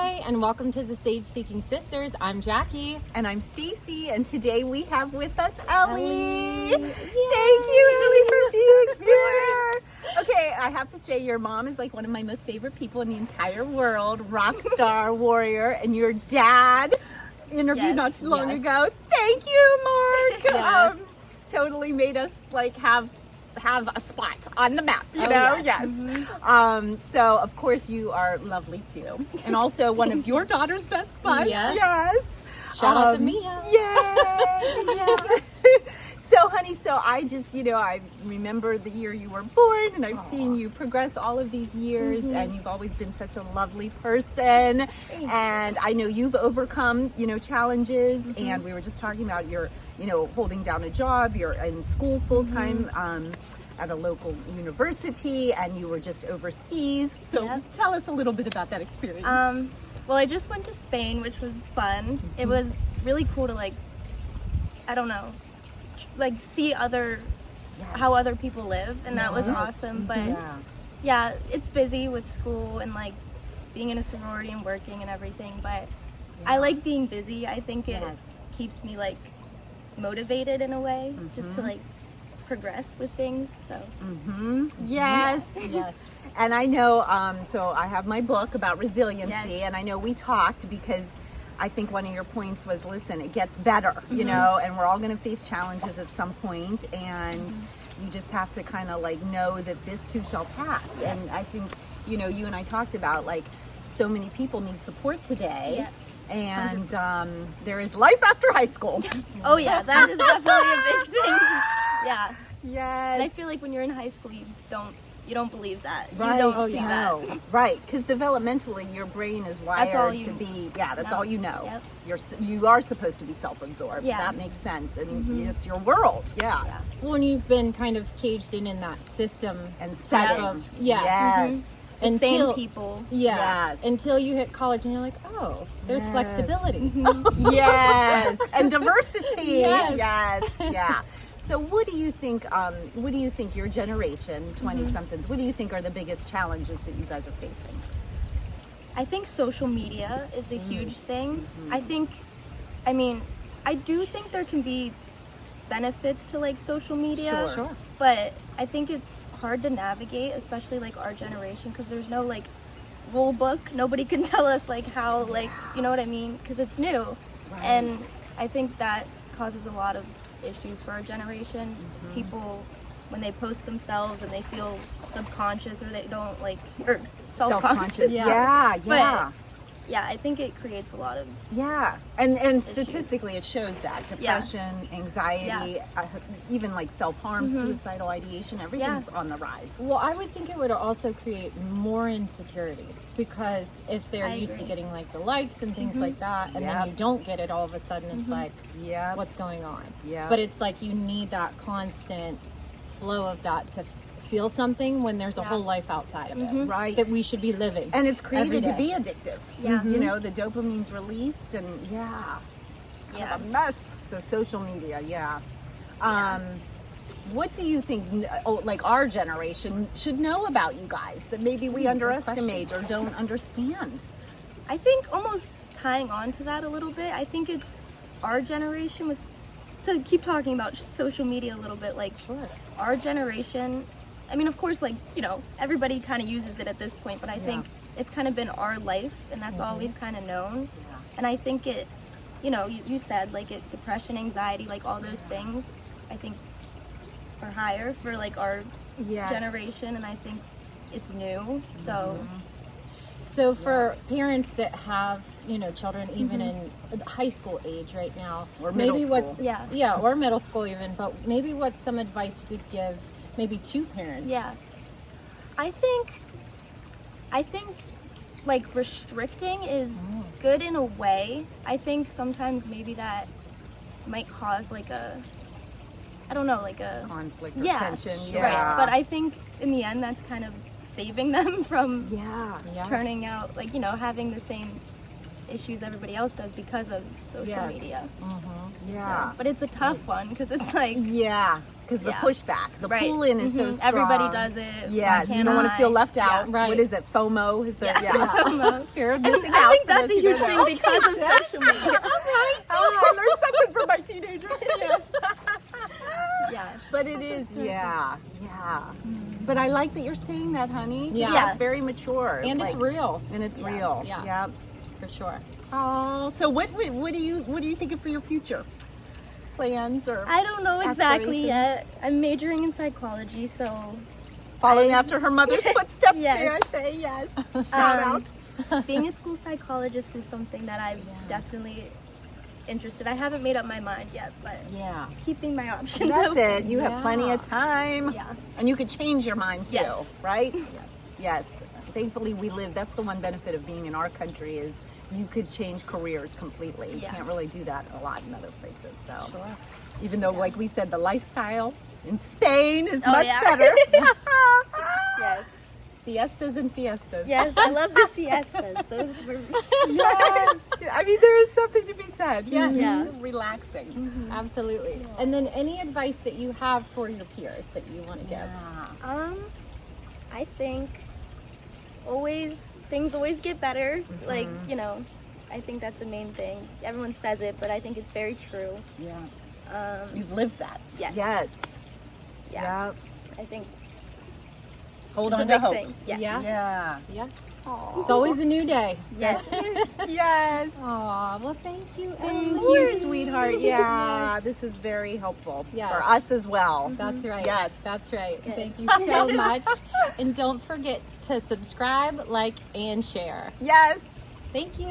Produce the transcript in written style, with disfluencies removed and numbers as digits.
Hi, and welcome to the Sage Seeking Sisters. I'm Jackie. And I'm Stacy, and today we have with us Elly. Elly. Thank you, Elly, for being here. Okay, I have to say your mom is like one of my most favorite people in the entire world, rock star, warrior, and your dad interviewed not too long ago. Thank you, Mark. Yes. Totally made us like have a spot on the map, you know? Yes. Mm-hmm. So of course you are lovely too, and also one of your daughter's best buds. Yes. Shout out to Mia. Yay! Yeah. So honey, I just, I remember the year you were born, and I've seen you progress all of these years, and you've always been such a lovely person. And I know you've overcome, challenges, and we were just talking about your, holding down a job, you're in school full-time, at a local university, and you were just overseas. So tell us a little bit about that experience. Well, I just went to Spain, which was fun. It was really cool to see how other people live, and that was awesome. But yeah, it's busy with school and like being in a sorority and working and everything, but I like being busy. I think it keeps me like motivated in a way, just to like progress with things. So Yes. And I know, so I have my book about resiliency, and I know we talked because I think one of your points was, listen, it gets better, and we're all going to face challenges at some point, and you just have to kind of like know that this too shall pass. And I think, you and I talked about like so many people need support today. And there is life after high school. Oh yeah, that is definitely a big thing. Yeah. Yes. And I feel like when you're in high school, you don't believe that. Right. You don't see that. Right, because developmentally your brain is wired to be, that's all you know. You are supposed to be self-absorbed. That makes sense, and it's your world. Well, and you've been kind of caged in that system And type studying. of The same people. Until you hit college and you're like, oh, there's flexibility. Yes, and diversity. Yes. So what do you think, your generation, 20-somethings, what do you think are the biggest challenges that you guys are facing? I think social media is a huge thing. I do think there can be benefits to like social media. Sure. But I think it's hard to navigate, especially like our generation, because there's no like rule book. Nobody can tell us like how, like, you know what I mean? Because it's new. Right. And I think that causes a lot of issues for our generation. People, when they post themselves and they feel subconscious, or they don't like, or self-conscious. But yeah, I think it creates a lot of and statistically it shows that depression, anxiety, even like self-harm, suicidal ideation, everything's on the rise. Well, I would think it would also create more insecurity, because if they're used to getting like the likes and things like that, and then you don't get it, all of a sudden it's like, what's going on? But it's like you need that constant flow of that to feel something when there's a whole life outside of it, right? That we should be living. And it's created to be addictive. The dopamine's released, and it's kind of a mess. So social media, what do you think, like our generation should know about you guys that maybe we underestimate or don't understand? I think almost tying on to that a little bit, I think it's our generation was, to keep talking about social media a little bit, like our generation, I mean, of course, like, everybody kind of uses it at this point, but I think it's kind of been our life, and that's all we've kind of known. And I think it, you said, like, depression, anxiety, like all those things, I think are higher for like our generation, and I think it's new. So for parents that have, children even in high school age right now, or middle school. Or middle school even, but maybe what's some advice you could give maybe to parents? I think like restricting is good in a way. I think sometimes maybe that might cause like a, I don't know, like a conflict or tension. Right. But I think in the end that's kind of saving them from turning out like, having the same issues everybody else does because of social media. So, but it's a tough one, because it's like, because the Yeah. pushback, the Right. pull in is so strong. Everybody does it. Yes, Why you don't want to can't feel I? left out. right. What is it? FOMO is the FOMO. fear of And missing I out. think for that's a those who huge don't thing know. because of social media. I learned something from my teenagers. Yes. Yeah. But it is, yeah. But I like that you're saying that, honey. Yeah. That's very mature. And it's real. And it's Yeah. real. Yeah. Yep. For sure. Oh, so what are you thinking for your future plans or I don't know exactly aspirations? yet. I'm majoring in psychology, so Following after her mother's footsteps, Yes. may I say yes. Shout out. being a school psychologist is something that I'm definitely interested. I haven't made up my mind yet, but Yeah. keeping my options That's open. it. You have plenty of time. Yeah. And you could change your mind too, Yes. right? Yes. Thankfully we live, that's the one benefit of being in our country is you could change careers completely. You Yeah. can't really do that a lot in other places. So Sure. even though like we said the lifestyle in Spain is Oh, much yeah. better. Yes. Siestas and fiestas. Yes, I love the siestas. Those were Yes. I mean, there is something to be said. Yes. Yeah. Relaxing. Absolutely. And then any advice that you have for your peers that you want to give? I think things always get better. Like, I think that's the main thing. Everyone says it, but I think it's very true. Yeah. You've lived that. Yes. Yes. Yeah. Yep. I think Hold it's a on to big hope. thing. Yes. Yeah. Yeah. Yeah. It's always a new day. Yes. Yes. Aw, well, thank you. Thank Elly. you, sweetheart. Yeah, this is very helpful Yes. for us as well. That's right. Yes. That's right. Thank you so much. And don't forget to subscribe, like, and share. Yes. Thank you.